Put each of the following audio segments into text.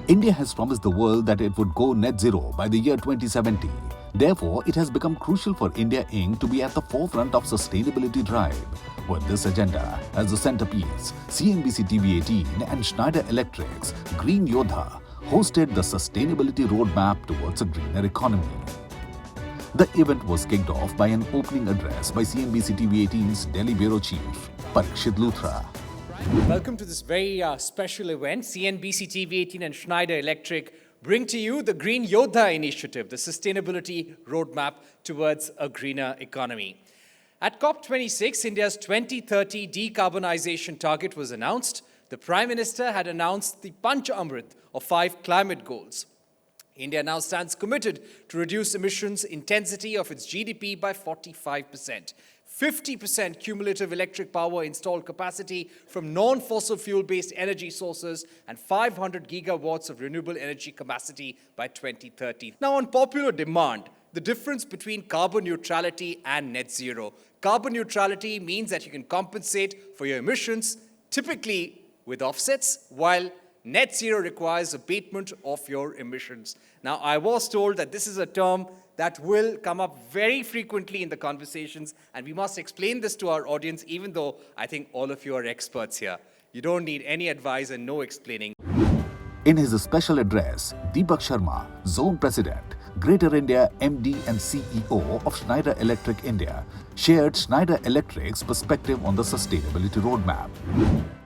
India has promised the world that it would go net zero by the year 2070. Therefore, it has become crucial for India Inc. to be at the forefront of sustainability drive. With this agenda as the centerpiece, CNBC TV 18 and Schneider Electric's Green Yodha hosted the Sustainability Roadmap towards a greener economy. The event was kicked off by an opening address by CNBC TV 18's Delhi Bureau Chief, Parikshit Luthra. Welcome to this very special event. CNBC TV 18 and Schneider Electric bring to you the Green Yodha initiative, the sustainability roadmap towards a greener economy. At COP26, India's 2030 decarbonization target was announced. The Prime Minister had announced the Panch Amrit of 5 climate goals. India now stands committed to reduce emissions intensity of its GDP by 45%. 50% cumulative electric power installed capacity from non-fossil fuel-based energy sources and 500 gigawatts of renewable energy capacity by 2030. Now, on popular demand, the difference between carbon neutrality and net zero. Carbon neutrality means that you can compensate for your emissions, typically with offsets, while net zero requires abatement of your emissions. Now, I was told that this is a term that will come up very frequently in the conversations, and we must explain this to our audience, even though I think all of you are experts here. You don't need any advice and no explaining. In his special address, Deepak Sharma, Zone President, Greater India MD and CEO of Schneider Electric India, shared Schneider Electric's perspective on the sustainability roadmap.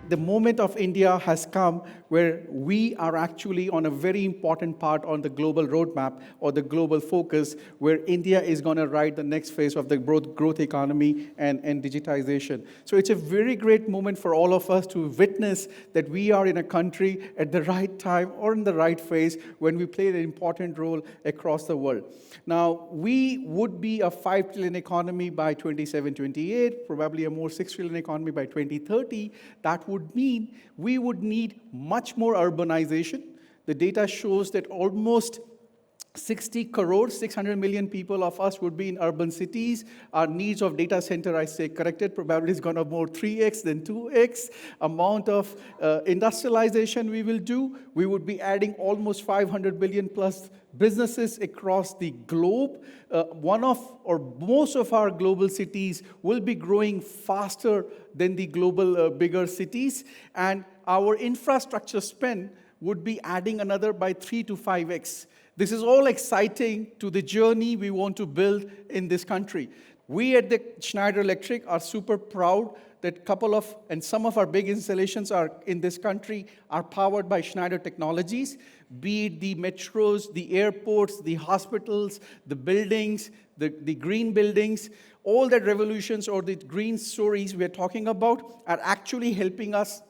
The moment of India has come where we are actually on a very important part on the global roadmap or the global focus, where India is going to ride the next phase of the growth economy and digitization. So it's a very great moment for all of us to witness that we are in a country at the right time or in the right phase when we play an important role across the world. Now, we would be a 5 trillion economy by 27-28, probably a more 6 trillion economy by 2030. That would mean we would need much more urbanization. The data shows that almost 60 crores, 600 million people of us would be in urban cities. Our needs of data center, I say corrected, probably is going to more 3x than 2x. Amount of industrialization we will do. We would be adding almost 500 billion plus businesses across the globe. One of or most of our global cities will be growing faster than the global bigger cities. And our infrastructure spend would be adding another by 3 to 5x. This is all exciting to the journey we want to build in this country. We at the Schneider Electric are super proud that some of our big installations are in this country are powered by Schneider technologies, be it the metros, the airports, the hospitals, the buildings, the green buildings. All the revolutions or the green stories we are talking about are actually helping us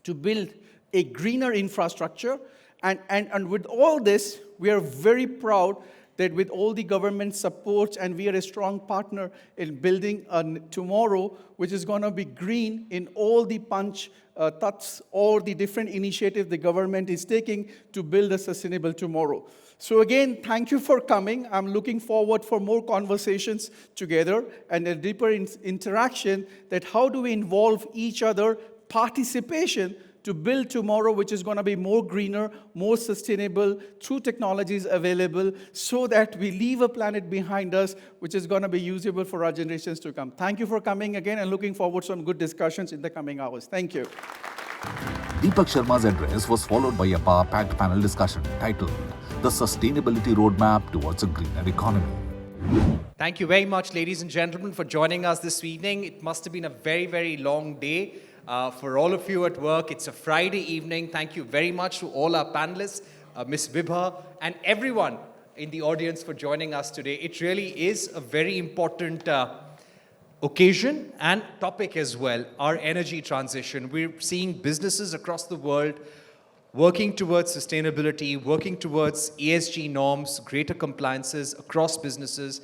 to build a greener infrastructure. And with all this, we are very proud that with all the government supports, and we are a strong partner in building tomorrow, which is going to be green in all the punch thoughts or the different initiatives the government is taking to build a sustainable tomorrow. So again, thank you for coming. I'm looking forward for more conversations together and a deeper interaction that how do we involve each other, participation, to build tomorrow, which is going to be more greener, more sustainable, through technologies available, so that we leave a planet behind us, which is going to be usable for our generations to come. Thank you for coming again, and looking forward to some good discussions in the coming hours. Thank you. Deepak Sharma's address was followed by a power-packed panel discussion titled The Sustainability Roadmap Towards a Greener Economy. Thank you very much, ladies and gentlemen, for joining us this evening. It must have been a very, very long day. For all of you at work, it's a Friday evening. Thank you very much to all our panelists, Ms. Vibha, and everyone in the audience for joining us today. It really is a very important occasion and topic as well, our energy transition. We're seeing businesses across the world working towards sustainability, working towards ESG norms, greater compliances across businesses,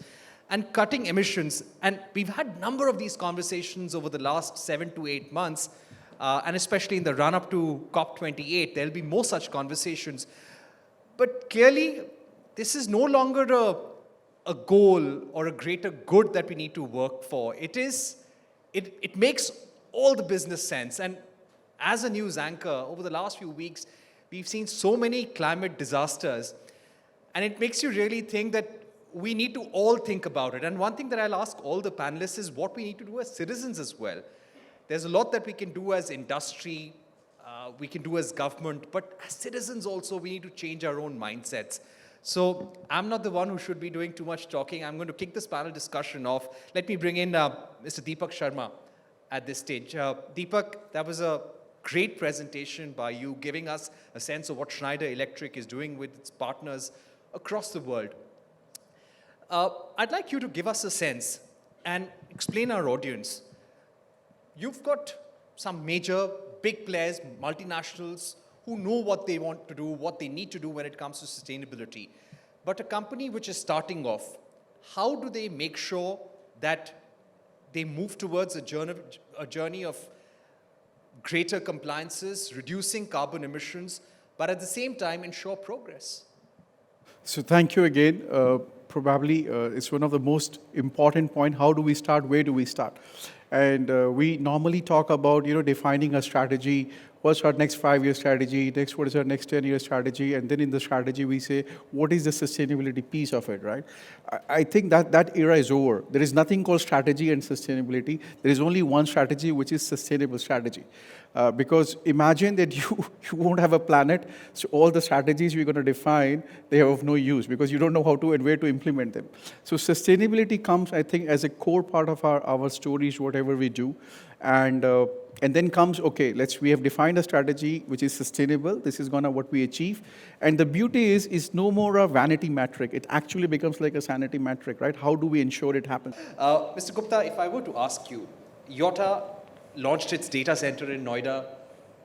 and cutting emissions. And we've had a number of these conversations over the last 7 to 8 months, and especially in the run-up to COP28, there'll be more such conversations. But clearly, this is no longer a goal or a greater good that we need to work for. It makes all the business sense. And as a news anchor, over the last few weeks, We've seen so many climate disasters, and it makes you really think that we need to all think about it. And one thing that I'll ask all the panelists is what we need to do as citizens as well. There's a lot that we can do as industry, we can do as government, but as citizens also, we need to change our own mindsets. So I'm not the one who should be doing too much talking. I'm going to kick this panel discussion off. Let me bring in Mr. Deepak Sharma at this stage. Deepak, that was a great presentation by you, giving us a sense of what Schneider Electric is doing with its partners across the world. I'd like you to give us a sense and explain our audience. You've got some major, big players, multinationals, who know what they want to do, what they need to do when it comes to sustainability. But a company which is starting off, how do they make sure that they move towards a journey of greater compliances, reducing carbon emissions, but at the same time ensure progress? So thank you again. Probably it's one of the most important points. How do we start? Where do we start? And we normally talk about, defining a strategy. What's our next 5-year strategy? Next, what is our next 10-year strategy? And then in the strategy, we say, what is the sustainability piece of it, right? I think that era is over. There is nothing called strategy and sustainability. There is only one strategy, which is sustainable strategy. Because imagine that you won't have a planet, so all the strategies you're going to define, they are of no use because you don't know how to and where to implement them. So sustainability comes, I think, as a core part of our stories, whatever we do. And then comes, okay, we have defined a strategy which is sustainable. This is what we achieve. And the beauty is no more a vanity metric. It actually becomes like a sanity metric, right? How do we ensure it happens? Mr. Gupta, if I were to ask you, Yotta launched its data center in Noida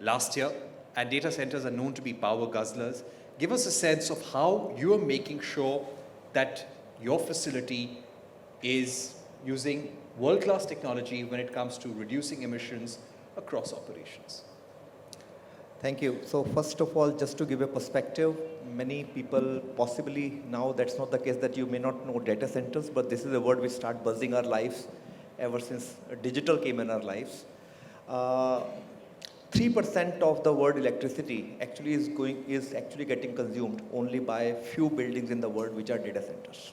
last year, and data centers are known to be power guzzlers. Give us a sense of how you are making sure that your facility is using world-class technology when it comes to reducing emissions across operations. Thank you. So first of all, just to give a perspective, many people possibly now that's not the case, that you may not know data centers, but this is a word which started buzzing our lives ever since digital came in our lives. 3% of the world electricity actually is actually getting consumed only by a few buildings in the world which are data centers.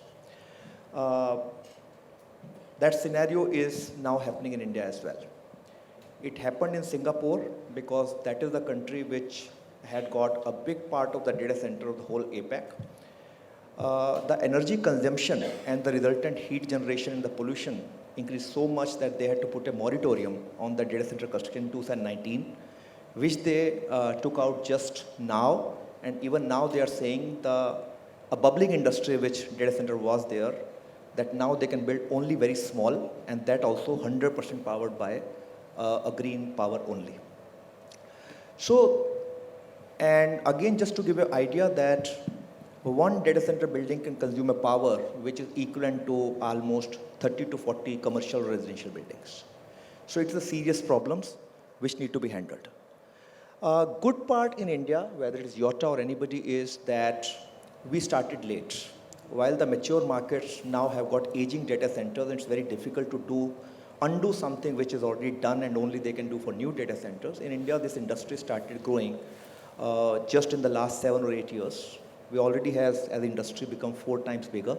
That scenario is now happening in India as well. It happened in Singapore because that is the country which had got a big part of the data center of the whole APEC. The energy consumption and the resultant heat generation and the pollution increased so much that they had to put a moratorium on the data center construction in 2019, which they took out just now. And even now they are saying a bubbling industry which data center was there, that now they can build only very small, and that also 100% powered by a green power only. So, and again, just to give you an idea that one data center building can consume a power which is equivalent to almost 30 to 40 commercial residential buildings. So it's a serious problems which need to be handled. Good part in India, whether it is Yotta or anybody, is that we started late. While the mature markets now have got aging data centers, it's very difficult to undo something which is already done and only they can do for new data centers. In India, this industry started growing just in the last 7 or 8 years. We already have, as an industry, become 4 times bigger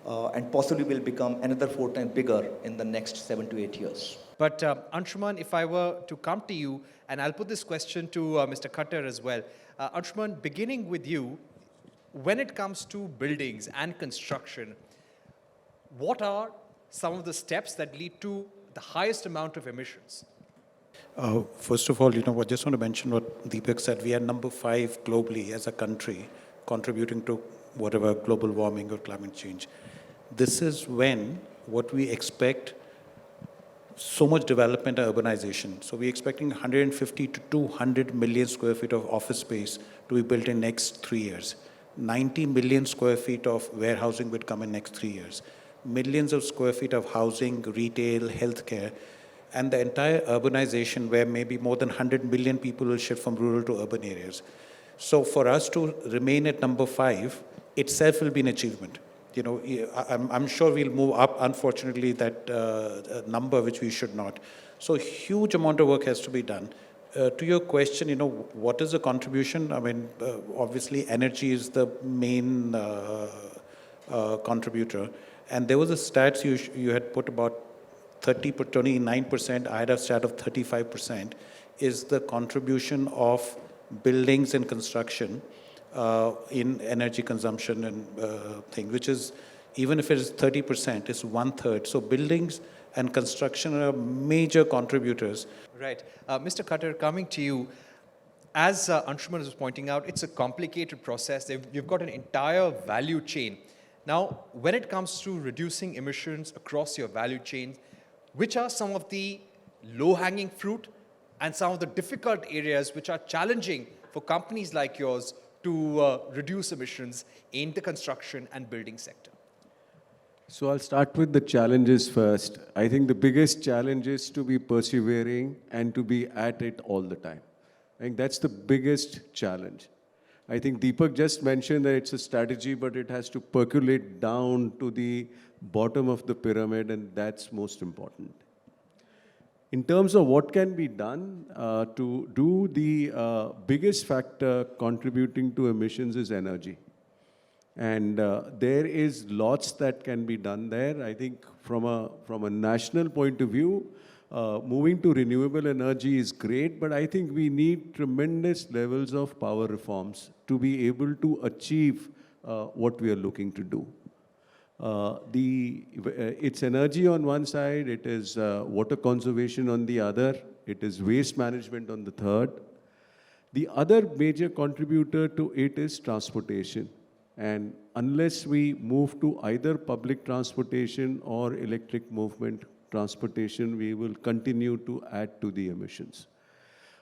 and possibly will become another 4 times bigger in the next 7 to 8 years. But Anshuman, if I were to come to you, and I'll put this question to Mr. Khattar as well. Anshuman, beginning with you, when it comes to buildings and construction, what are some of the steps that lead to the highest amount of emissions? First of all, I just want to mention what Deepak said. We are number 5 globally as a country, contributing to whatever global warming or climate change. This is when what we expect so much development and urbanization. So we're expecting 150 to 200 million square feet of office space to be built in next 3 years. 90 million square feet of warehousing would come in next 3 years. Millions of square feet of housing, retail, healthcare, and the entire urbanization where maybe more than 100 million people will shift from rural to urban areas. So for us to remain at number 5 itself will be an achievement. I'm sure we'll move up, unfortunately, that number which we should not. So huge amount of work has to be done. To your question, what is the contribution? I mean, obviously, energy is the main contributor. And there was a stats you had put about 29%, I had a stat of 35%, is the contribution of buildings and construction in energy consumption and thing, which is, even if it is 30%, it's 1/3. So buildings and construction are major contributors. Right. Mr. Khattar, coming to you, as Anshuman was pointing out, it's a complicated process. You've got an entire value chain. Now, when it comes to reducing emissions across your value chain, which are some of the low-hanging fruit and some of the difficult areas which are challenging for companies like yours to reduce emissions in the construction and building sector? So I'll start with the challenges first. I think the biggest challenge is to be persevering and to be at it all the time. I think that's the biggest challenge. I think Deepak just mentioned that it's a strategy, but it has to percolate down to the bottom of the pyramid, and that's most important. In terms of what can be done to do, the biggest factor contributing to emissions is energy. And there is lots that can be done there. I think from a national point of view, moving to renewable energy is great, but I think we need tremendous levels of power reforms to be able to achieve what we are looking to do. It's energy on one side, it is water conservation on the other, it is waste management on the third. The other major contributor to it is transportation. And unless we move to either public transportation or electric movement transportation, we will continue to add to the emissions.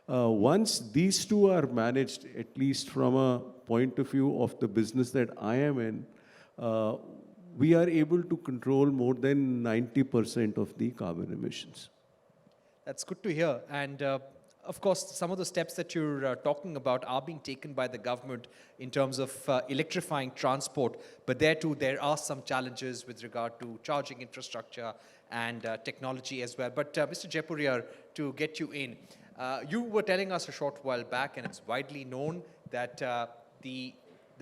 Once these two are managed, at least from a point of view of the business that I am in, we are able to control more than 90% of the carbon emissions. That's good to hear. And of course, some of the steps that you're talking about are being taken by the government in terms of electrifying transport. But there too, there are some challenges with regard to charging infrastructure and technology as well. But Mr. Jaipuriar, to get you in, you were telling us a short while back, and it's widely known that the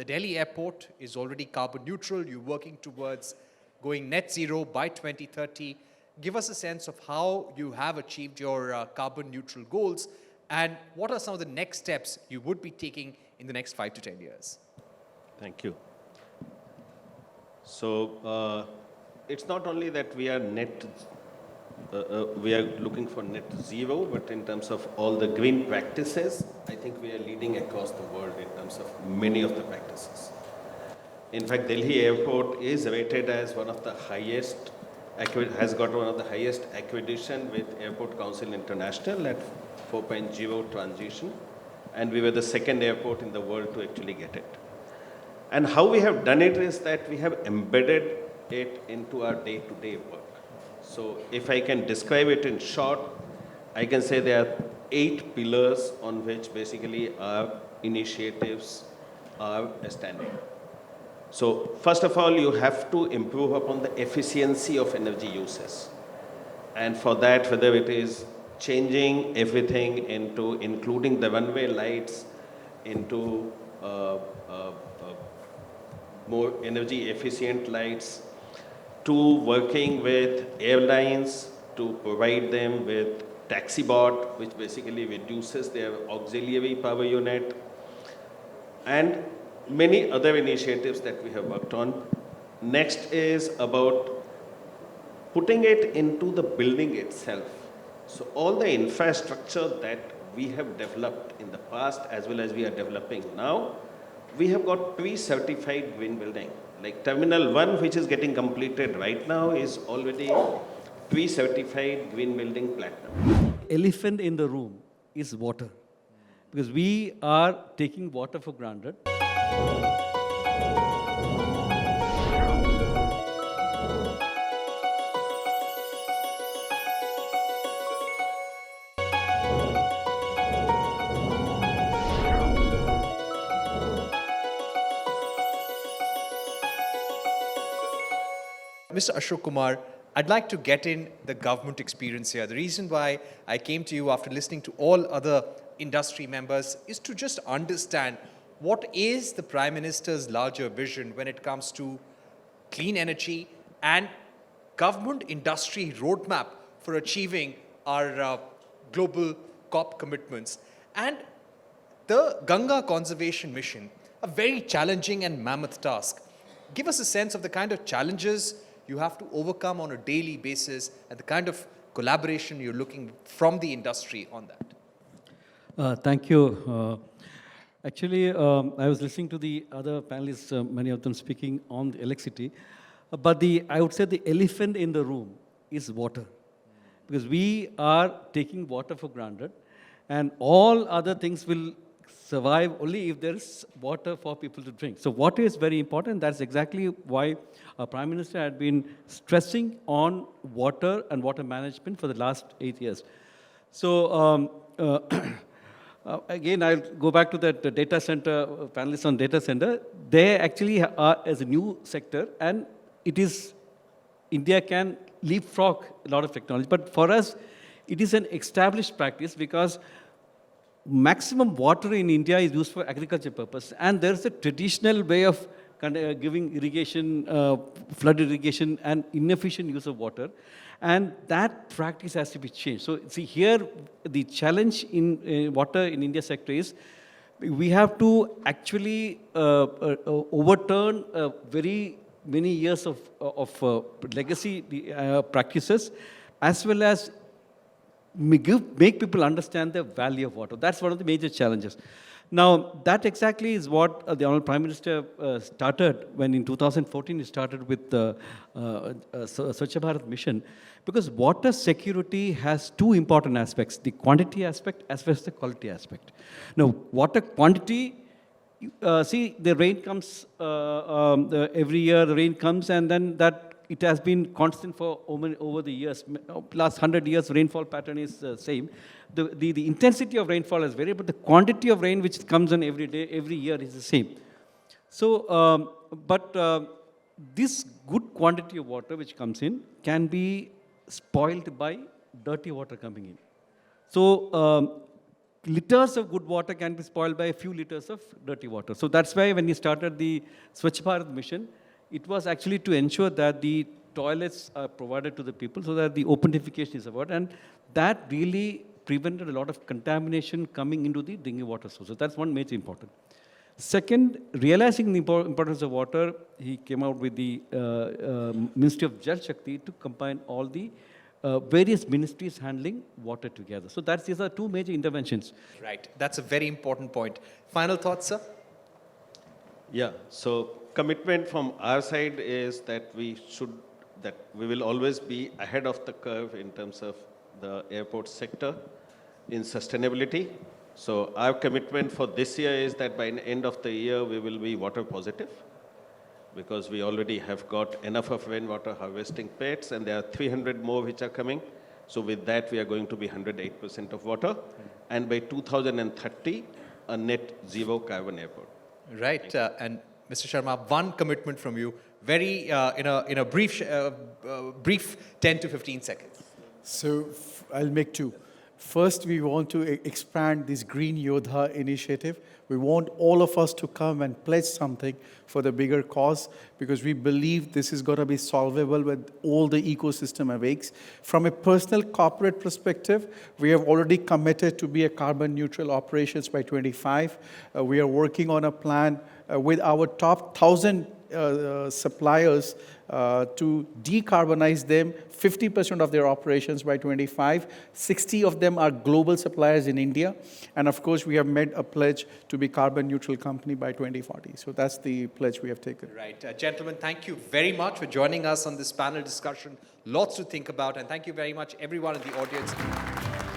Delhi airport is already carbon neutral. You're working towards going net zero by 2030. Give us a sense of how you have achieved your carbon neutral goals, and what are some of the next steps you would be taking in the next 5 to 10 years? Thank you. So it's not only that we are we are looking for net zero, but in terms of all the green practices, I think we are leading across the world in terms of many of the practices. In fact, Delhi Airport is rated as one of the highest, has got one of the highest accreditation with Airport Council International at 4.0 transition, and we were the second airport in the world to actually get it. And how we have done it is that we have embedded it into our day-to-day work. So if I can describe it in short, I can say there are 8 pillars on which basically our initiatives are standing. So first of all, you have to improve upon the efficiency of energy uses. And for that, whether it is changing everything into, including the runway lights, into more energy efficient lights, to working with airlines to provide them with taxi bot, which basically reduces their auxiliary power unit, and many other initiatives that we have worked on. Next is about putting it into the building itself. So all the infrastructure that we have developed in the past as well as we are developing now, we have got pre-certified green building. Like Terminal 1, which is getting completed right now, is already pre-certified green building platinum. Elephant in the room is water, because we are taking water for granted. Mr. Asok Kumar, I'd like to get in the government experience here. The reason why I came to you after listening to all other industry members is to just understand what is the Prime Minister's larger vision when it comes to clean energy and government industry roadmap for achieving our global COP commitments. And the Ganga Conservation Mission, a very challenging and mammoth task. Give us a sense of the kind of challenges you have to overcome on a daily basis and the kind of collaboration you're looking from the industry on that. Thank you. Actually, I was listening to the other panelists, many of them speaking on the electricity, but I would say the elephant in the room is water. Because we are taking water for granted, and all other things will survive only if there is water for people to drink. So water is very important. That's exactly why our Prime Minister had been stressing on water and water management for the last 8 years. So again, I'll go back to that data center, panelists on data center. They actually are as a new sector, and it is, India can leapfrog a lot of technology. But for us, it is an established practice because maximum water in India is used for agriculture purpose. And there's a traditional way of giving irrigation, flood irrigation, and inefficient use of water. And that practice has to be changed. So see, here the challenge in water in India sector is we have to actually overturn very many years of legacy practices, as well as make people understand the value of water. That's one of the major challenges. Now, that exactly is what the Honorable Prime Minister started when in 2014 he started with the Swachh Bharat mission, because water security has two important aspects, the quantity aspect as well as the quality aspect. Now, water quantity, see, the rain comes every year, the rain comes, and then that it has been constant for over the years. Last 100 years, rainfall pattern is the same. The intensity of rainfall is variable, but the quantity of rain which comes in every day, every year is the same. So, this good quantity of water which comes in can be spoiled by dirty water coming in. So, liters of good water can be spoiled by a few liters of dirty water. So that's why when we started the Swachh Bharat mission, it was actually to ensure that the toilets are provided to the people so that the open defecation is avoided. And that really prevented a lot of contamination coming into the drinking water sources. That's one major important. Second, realizing the importance of water, he came out with the Ministry of Jal Shakti to combine all the various ministries handling water together. So these are two major interventions. Right. That's a very important point. Final thoughts, sir? Yeah, so commitment from our side is that we will always be ahead of the curve in terms of the airport sector in sustainability. So our commitment for this year is that by the end of the year, we will be water positive, because we already have got enough of rainwater harvesting pits, and there are 300 more which are coming. So with that, we are going to be 108% of water. And by 2030, a net zero carbon airport. Right. And Mr. Sharma, one commitment from you, very in a brief 10 to 15 seconds. So I'll make two. First, we want to expand this Green Yodha initiative. We want all of us to come and pledge something for the bigger cause, because we believe this is going to be solvable when all the ecosystem awakes. From a personal corporate perspective, we have already committed to be a carbon neutral operations by 25. We are working on a plan with our top 1,000 suppliers to decarbonize them, 50% of their operations by 25. 60 of them are global suppliers in India. And of course, we have made a pledge to be carbon neutral company by 2040. So that's the pledge we have taken. Right. Gentlemen, thank you very much for joining us on this panel discussion. Lots to think about. And thank you very much, everyone in the audience.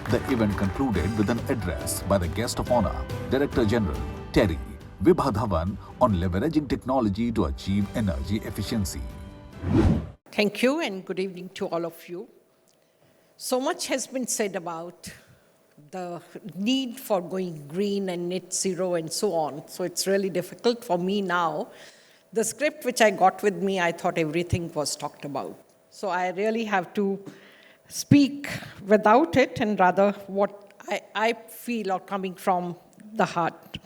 The event concluded with an address by the guest of honor, Director General, TERI, Vibha Dhawan, on leveraging technology to achieve energy efficiency. Thank you and good evening to all of you. So much has been said about the need for going green and net zero and so on. So it's really difficult for me now. The script which I got with me, I thought everything was talked about. So I really have to speak without it and rather what I feel are coming from the heart.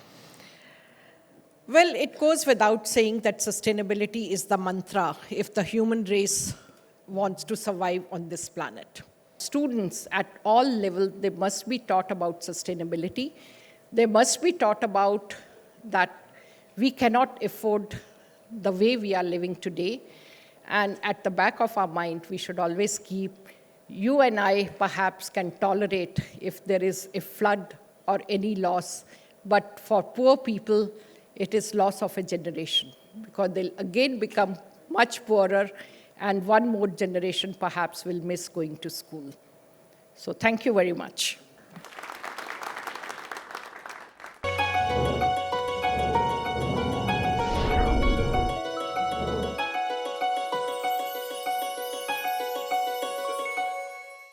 Well, it goes without saying that sustainability is the mantra if the human race wants to survive on this planet. Students at all levels, they must be taught about sustainability. They must be taught about that we cannot afford the way we are living today. And at the back of our mind, we should always keep, you and I perhaps can tolerate if there is a flood or any loss, but for poor people, it is loss of a generation because they'll again become much poorer and one more generation perhaps will miss going to school. So thank you very much.